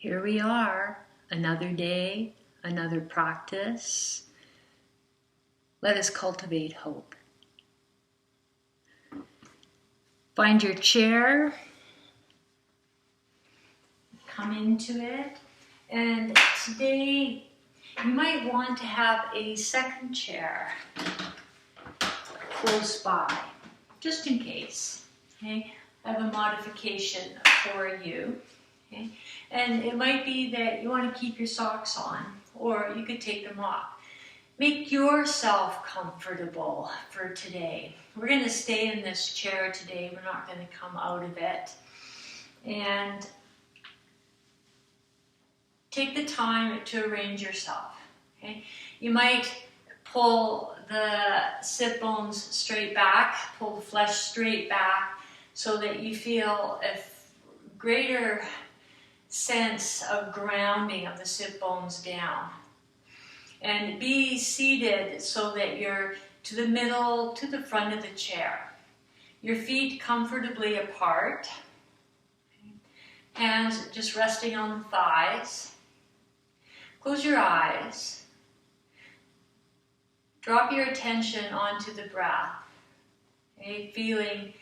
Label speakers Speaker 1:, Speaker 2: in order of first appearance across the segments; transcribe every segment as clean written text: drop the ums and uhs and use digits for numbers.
Speaker 1: here we are, another day, another practice. Let us cultivate hope. Find your chair, come into it, and today you might want to have a second chair close by, just in case. Okay? I have a modification for you. Okay? And it might be that you want to keep your socks on, or you could take them off. Make yourself comfortable for today. We're going to stay in this chair today. We're not going to come out of it. And take the time to arrange yourself. Okay? You might pull the sit bones straight back, pull the flesh straight back, so that you feel a greater sense of grounding of the sit bones down. And be seated so that you're to the middle, to the front of the chair. Your feet comfortably apart. Hands just resting on the thighs. Close your eyes. Drop your attention onto the breath. Okay? Feeling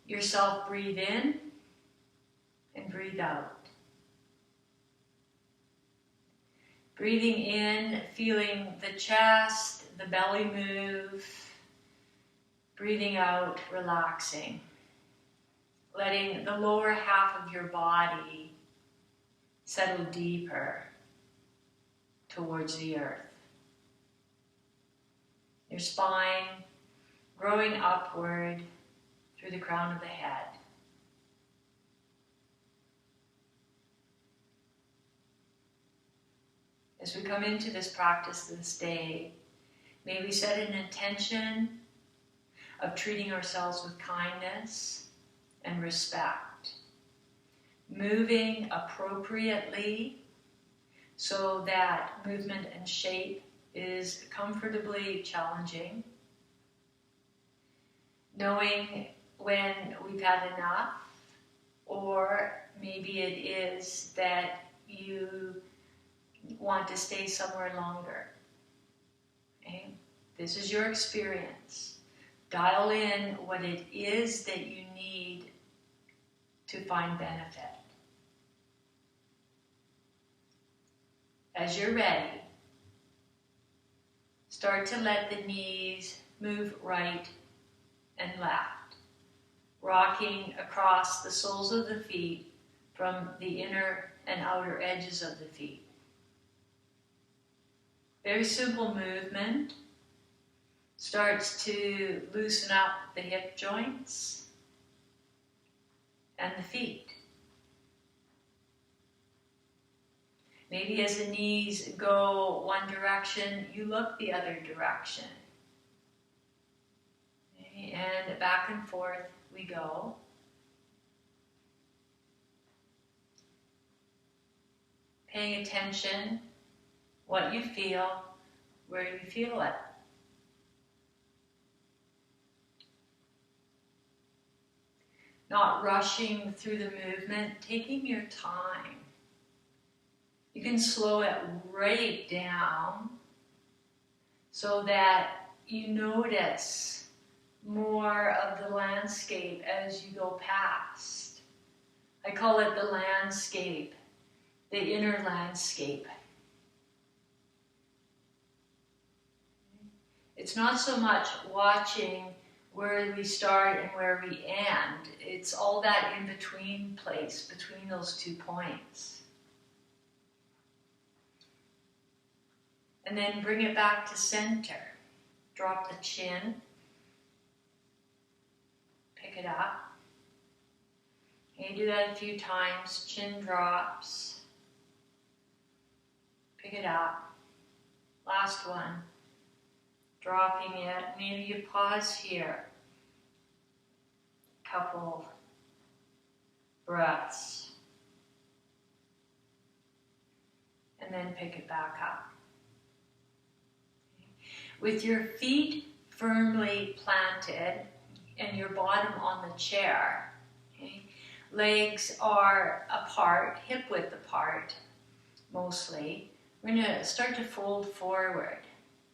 Speaker 1: yourself breathe in and breathe out. Breathing in, feeling the chest, the belly move. Breathing out, relaxing. Letting the lower half of your body settle deeper towards the earth. Your spine growing upward through the crown of the head. As we come into this practice this day, may we set an intention of treating ourselves with kindness and respect, moving appropriately so that movement and shape is comfortably challenging, knowing when we've had enough, or maybe it is that you want to stay somewhere longer. Okay? This is your experience. Dial in what it is that you need to find benefit. As you're ready, start to let the knees move right and left, rocking across the soles of the feet from the inner and outer edges of the feet. Very simple movement. Starts to loosen up the hip joints and the feet. Maybe as the knees go one direction, you look the other direction. Okay, and back and forth we go. Paying attention, what you feel, where you feel it. Not rushing through the movement, taking your time. You can slow it right down so that you notice more of the landscape as you go past. I call it the landscape, the inner landscape. It's not so much watching where we start and where we end. It's all that in-between place, between those 2 points. And then bring it back to center. Drop the chin. Pick it up. And you do that a few times. Chin drops. Pick it up. Last one. Dropping it. Maybe you pause here. Couple breaths. And then pick it back up. With your feet firmly planted and your bottom on the chair, okay, legs are apart, hip width apart, mostly, we're going to start to fold forward.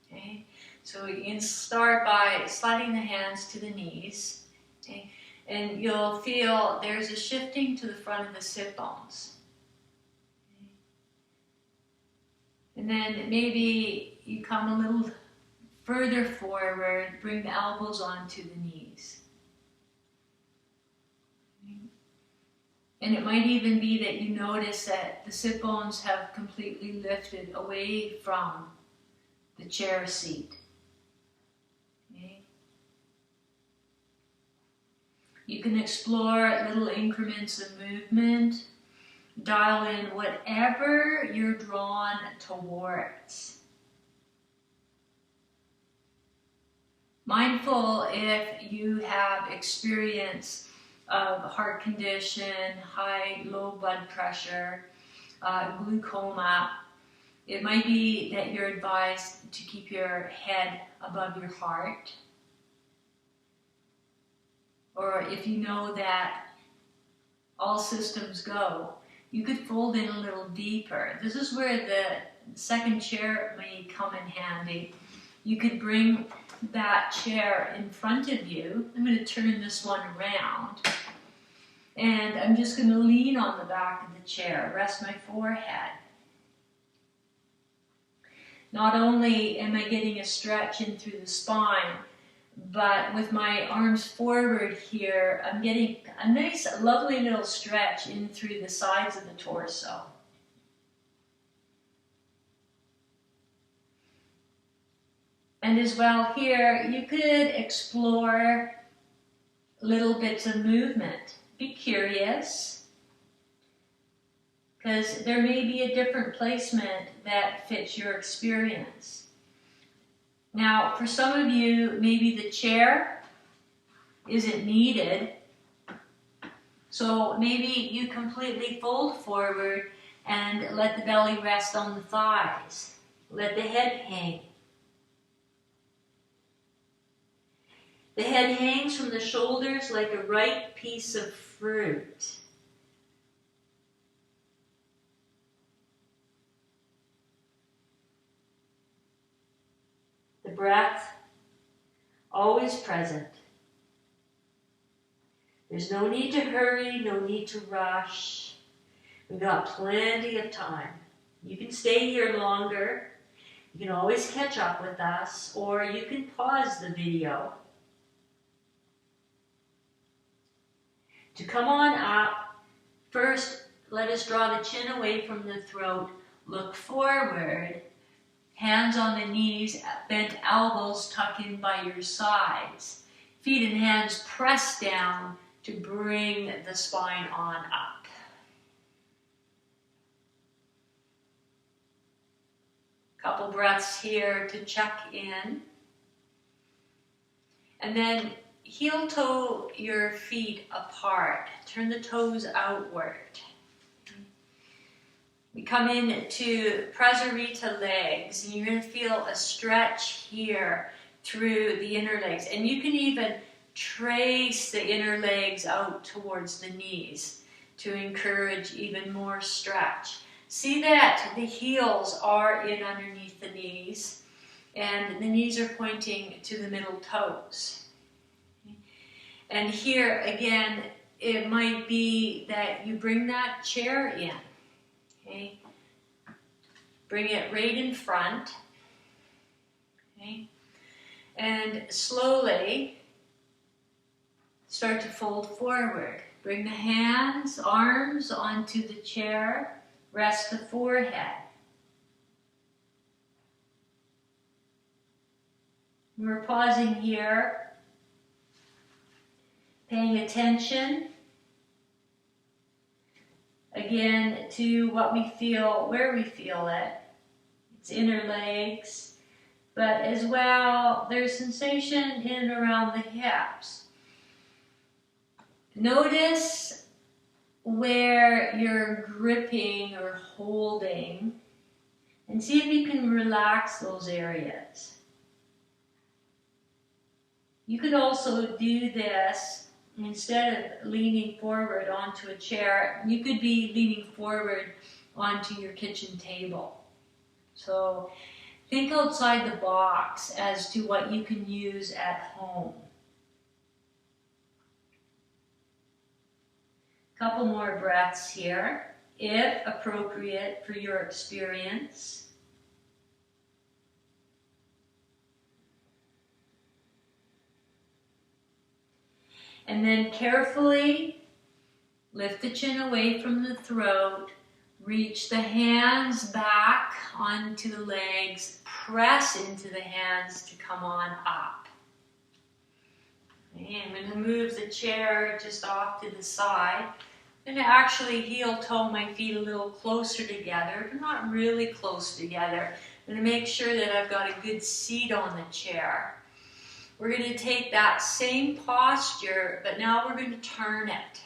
Speaker 1: Okay? So you can start by sliding the hands to the knees. Okay? And you'll feel there's a shifting to the front of the sit bones. Okay? And then maybe you come a little further forward, bring the elbows onto the knees. And it might even be that you notice that the sit bones have completely lifted away from the chair seat. Okay. You can explore little increments of movement, dial in whatever you're drawn towards. Mindful if you have experience of heart condition, high, low blood pressure, glaucoma. It might be that you're advised to keep your head above your heart. Or if you know that all systems go, you could fold in a little deeper. This is where the second chair may come in handy. You could bring that chair in front of you. I'm going to turn this one around. And I'm just going to lean on the back of the chair, rest my forehead. Not only am I getting a stretch in through the spine, but with my arms forward here, I'm getting a nice, lovely little stretch in through the sides of the torso. And as well here, you could explore little bits of movement. Be curious, because there may be a different placement that fits your experience. Now, for some of you, maybe the chair isn't needed, so maybe you completely fold forward and let the belly rest on the thighs. Let the head hang. The head hangs from the shoulders like a ripe piece of fruit. The breath, always present. There's no need to hurry, no need to rush. We've got plenty of time. You can stay here longer. You can always catch up with us, or you can pause the video. To come on up, first let us draw the chin away from the throat, look forward, hands on the knees, bent elbows tuck in by your sides. Feet and hands press down to bring the spine on up. Couple breaths here to check in. And then heel toe your feet apart. Turn the toes outward. We come in to Prasarita legs, and you're going to feel a stretch here through the inner legs. And you can even trace the inner legs out towards the knees to encourage even more stretch. See that the heels are in underneath the knees, and the knees are pointing to the middle toes. And here, again, it might be that you bring that chair in. Okay? Bring it right in front. Okay? And slowly start to fold forward. Bring the hands, arms onto the chair. Rest the forehead. We're pausing here. Paying attention, again, to what we feel, where we feel it. It's inner legs, but as well, there's sensation in and around the hips. Notice where you're gripping or holding, and see if you can relax those areas. You could also do this instead of leaning forward onto a chair, you could be leaning forward onto your kitchen table. So think outside the box as to what you can use at home. Couple more breaths here, if appropriate for your experience. And then carefully lift the chin away from the throat, reach the hands back onto the legs, press into the hands to come on up. Okay, I'm going to move the chair just off to the side. I'm going to actually heel toe my feet a little closer together, but not really close together. I'm going to make sure that I've got a good seat on the chair. We're going to take that same posture, but now we're going to turn it.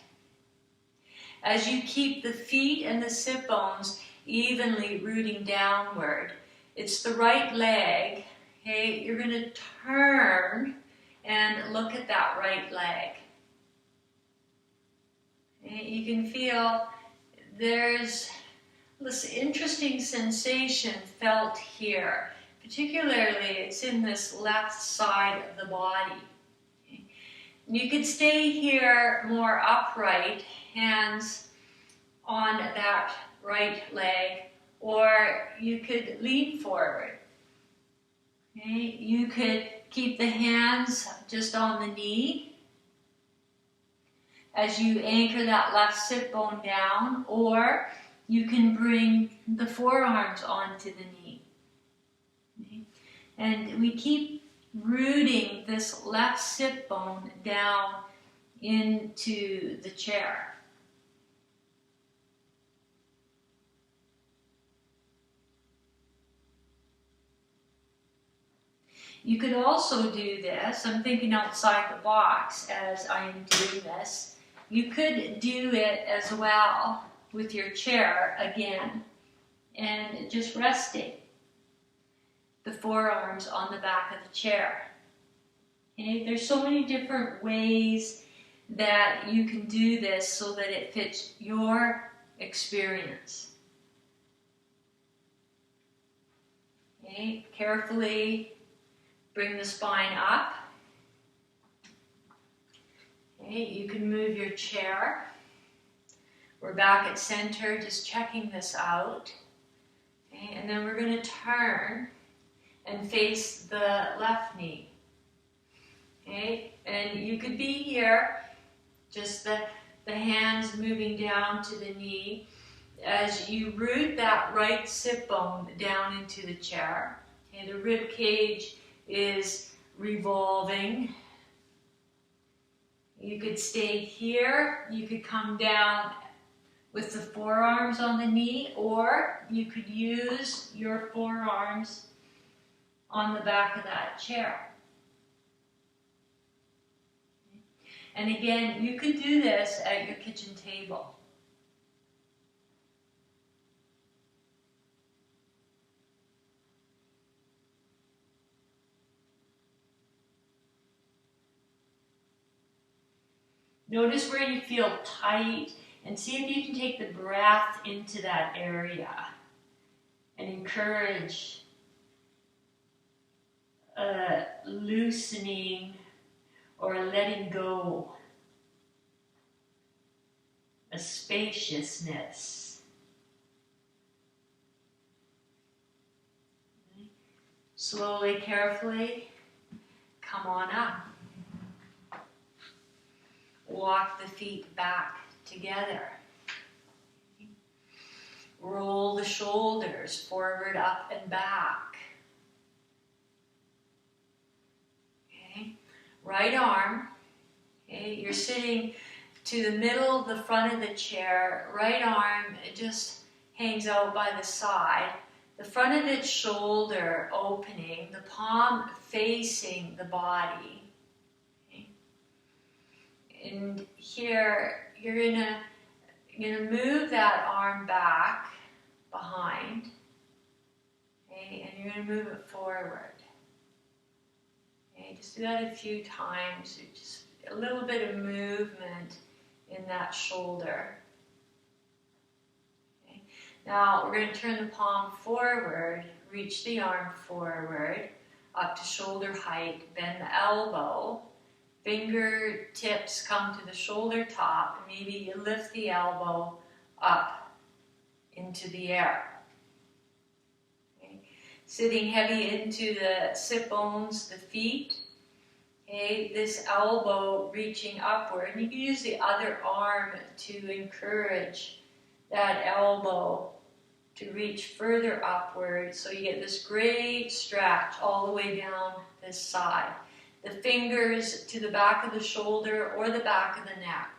Speaker 1: As you keep the feet and the sit bones evenly rooting downward, it's the right leg. Okay, you're going to turn and look at that right leg. Okay, you can feel there's this interesting sensation felt here. Particularly, it's in this left side of the body. Okay. You could stay here more upright, hands on that right leg, or you could lean forward. Okay. You could keep the hands just on the knee as you anchor that left sit bone down, or you can bring the forearms onto the knee. And we keep rooting this left sit bone down into the chair. You could also do this, I'm thinking outside the box as I am doing this. You could do it as well with your chair again and just resting the forearms on the back of the chair. Okay? There's so many different ways that you can do this so that it fits your experience. Okay? Carefully bring the spine up. Okay? You can move your chair. We're back at center, just checking this out. Okay? And then we're going to turn and face the left knee. Okay? And you could be here, just the hands moving down to the knee as you root that right sit bone down into the chair. Okay? The rib cage is revolving. You could stay here, you could come down with the forearms on the knee, or you could use your forearms on the back of that chair. And again, you could do this at your kitchen table. Notice where you feel tight and see if you can take the breath into that area and encourage a loosening or a letting go, a spaciousness. Slowly, carefully, come on up. Walk the feet back together. Roll the shoulders forward, up, and back. Okay. Right arm. Okay. You're sitting to the middle of the front of the chair. Right arm just hangs out by the side. The front of its shoulder opening, the palm facing the body. And here, you're gonna move that arm back behind, okay, and you're gonna move it forward. Okay, just do that a few times. You just a little bit of movement in that shoulder. Okay. Now we're going to turn the palm forward, reach the arm forward, up to shoulder height, bend the elbow. Fingertips come to the shoulder top, and maybe you lift the elbow up into the air. Okay. Sitting heavy into the sit bones, the feet. Okay. This elbow reaching upward. And you can use the other arm to encourage that elbow to reach further upward, so you get this great stretch all the way down this side. The fingers to the back of the shoulder or the back of the neck.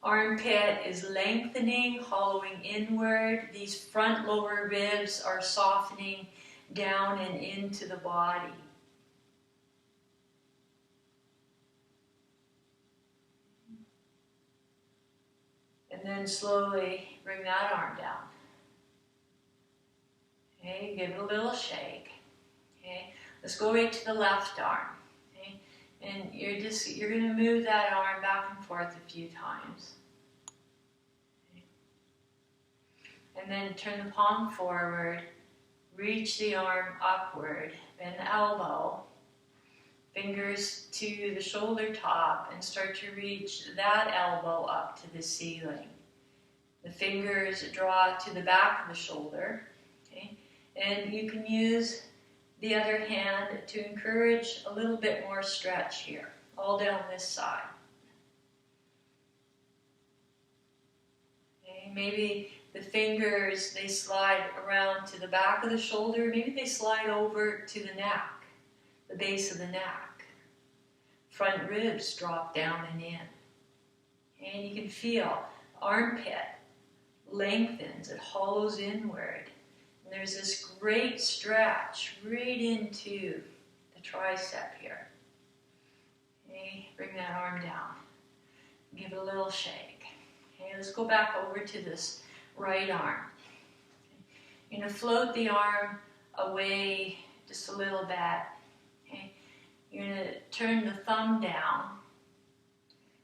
Speaker 1: Armpit is lengthening, hollowing inward. These front lower ribs are softening down and into the body. And then slowly bring that arm down. Okay, give it a little shake. Okay, let's go right to the left arm. Okay, and you're going to move that arm back and forth a few times. Okay. And then turn the palm forward, reach the arm upward, bend the elbow, fingers to the shoulder top, and start to reach that elbow up to the ceiling. The fingers draw to the back of the shoulder. Okay, and you can use the other hand to encourage a little bit more stretch here, all down this side. Okay, maybe the fingers, they slide around to the back of the shoulder, maybe they slide over to the neck, the base of the neck. Front ribs drop down and in. And you can feel armpit lengthens, it hollows inward. There's this great stretch right into the tricep here. Okay, bring that arm down. Give it a little shake. Okay, let's go back over to this right arm. You're going to float the arm away just a little bit. Okay, you're going to turn the thumb down.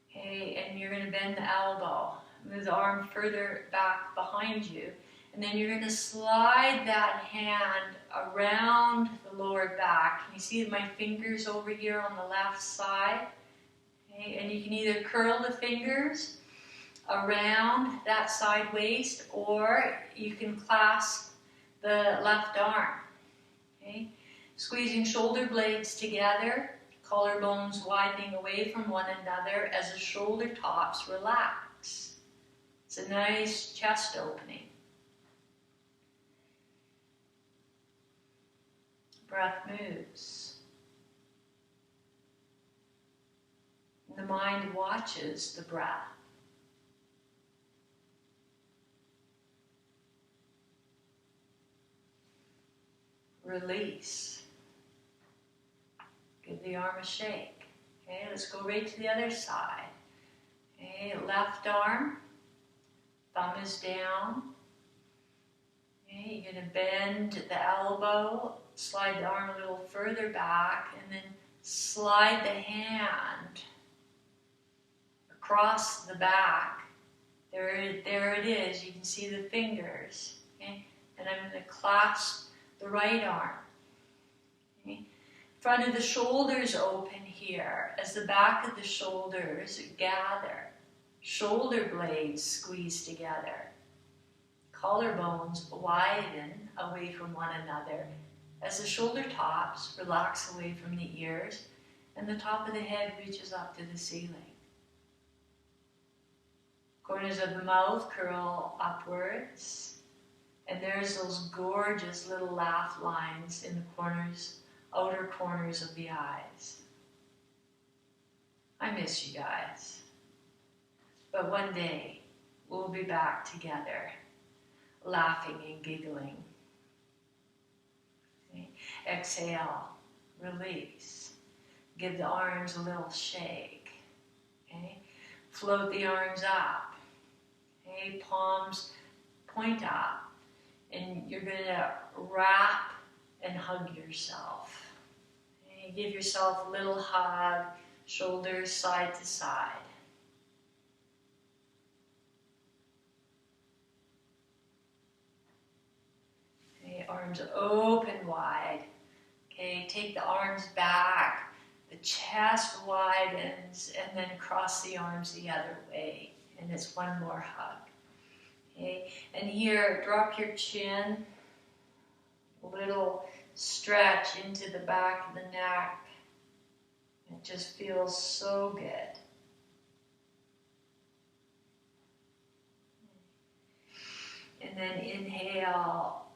Speaker 1: Okay, and you're going to bend the elbow. Move the arm further back behind you. And then you're going to slide that hand around the lower back. Can you see my fingers over here on the left side? Okay, and you can either curl the fingers around that side waist, or you can clasp the left arm. Okay? Squeezing shoulder blades together, collarbones widening away from one another as the shoulder tops relax. It's a nice chest opening. Breath moves. The mind watches the breath. Release. Give the arm a shake. Okay, let's go right to the other side. Okay, left arm, thumb is down. Okay, you're going to bend the elbow, slide the arm a little further back, and then slide the hand across the back. There it is. You can see the fingers. Okay? And I'm going to clasp the right arm. Okay? Front of the shoulders open here as the back of the shoulders gather. Shoulder blades squeeze together. Collarbones widen away from one another as the shoulder tops relax away from the ears and the top of the head reaches up to the ceiling. Corners of the mouth curl upwards, and there's those gorgeous little laugh lines in the corners, outer corners of the eyes. I miss you guys. But one day, we'll be back together, laughing and giggling. Okay. Exhale, release. Give the arms a little shake. Okay. Float the arms up. Okay. Palms point up. And you're going to wrap and hug yourself. Okay. And give yourself a little hug, shoulders side to side. Okay, arms open wide. Okay, take the arms back, the chest widens, and then cross the arms the other way. And it's one more hug. Okay, and here, drop your chin, a little stretch into the back of the neck. It just feels so good. And then inhale,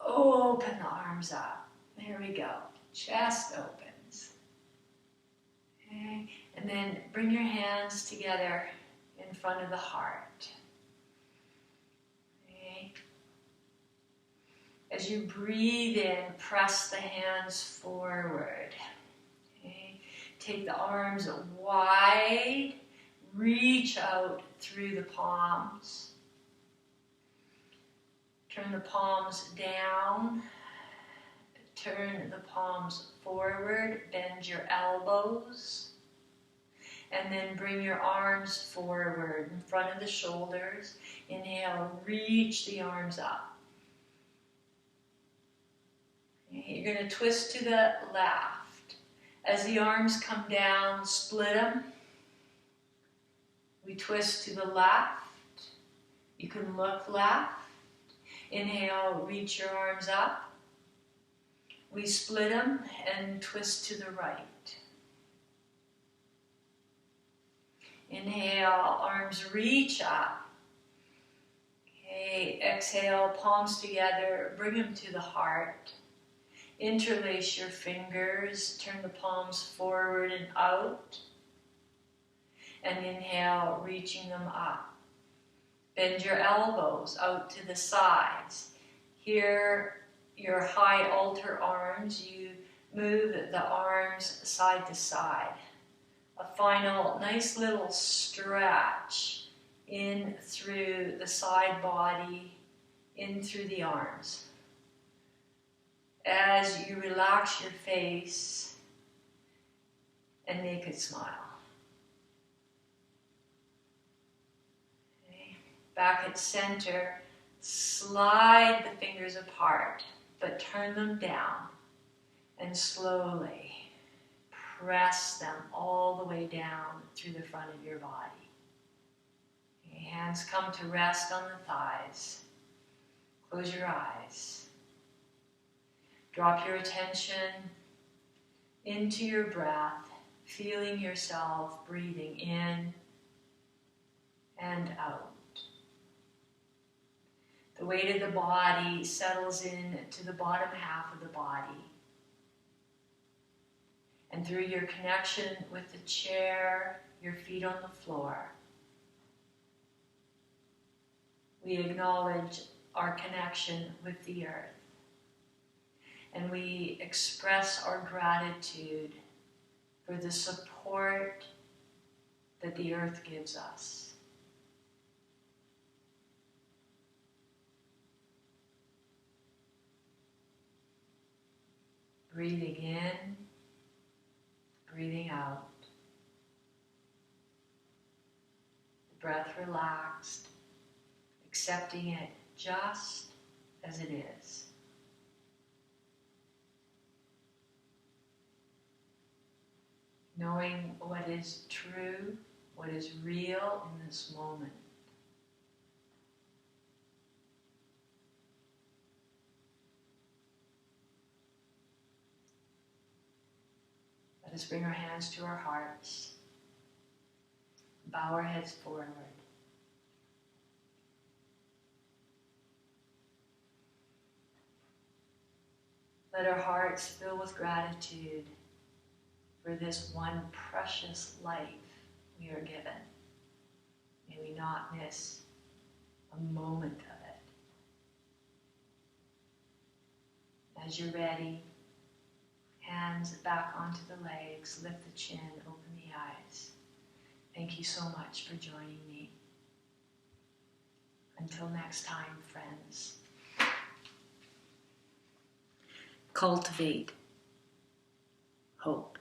Speaker 1: open the arms up. There we go. Chest opens. Okay. And then bring your hands together in front of the heart. Okay. As you breathe in, press the hands forward. Okay. Take the arms wide, reach out through the palms. Turn the palms down, turn the palms forward, bend your elbows, and then bring your arms forward in front of the shoulders. Inhale, reach the arms up. Okay, you're going to twist to the left. As the arms come down, split them. We twist to the left. You can look left. Inhale, reach your arms up. We split them and twist to the right. Inhale, arms reach up. Okay, exhale, palms together, bring them to the heart. Interlace your fingers, turn the palms forward and out. And inhale, reaching them up. Bend your elbows out to the sides. Here, your high altar arms, you move the arms side to side. A final nice little stretch in through the side body, in through the arms. As you relax your face and make it smile. Back at center, slide the fingers apart, but turn them down and slowly press them all the way down through the front of your body. Okay, hands come to rest on the thighs. Close your eyes. Drop your attention into your breath, feeling yourself breathing in and out. The weight of the body settles in to the bottom half of the body. And through your connection with the chair, your feet on the floor, we acknowledge our connection with the earth. And we express our gratitude for the support that the earth gives us. Breathing in, breathing out. The breath relaxed, accepting it just as it is. Knowing what is true, what is real in this moment. Let us bring our hands to our hearts. Bow our heads forward. Let our hearts fill with gratitude for this one precious life we are given. May we not miss a moment of it. As you're ready, hands back onto the legs, lift the chin, open the eyes. Thank you so much for joining me. Until next time, friends. Cultivate
Speaker 2: hope.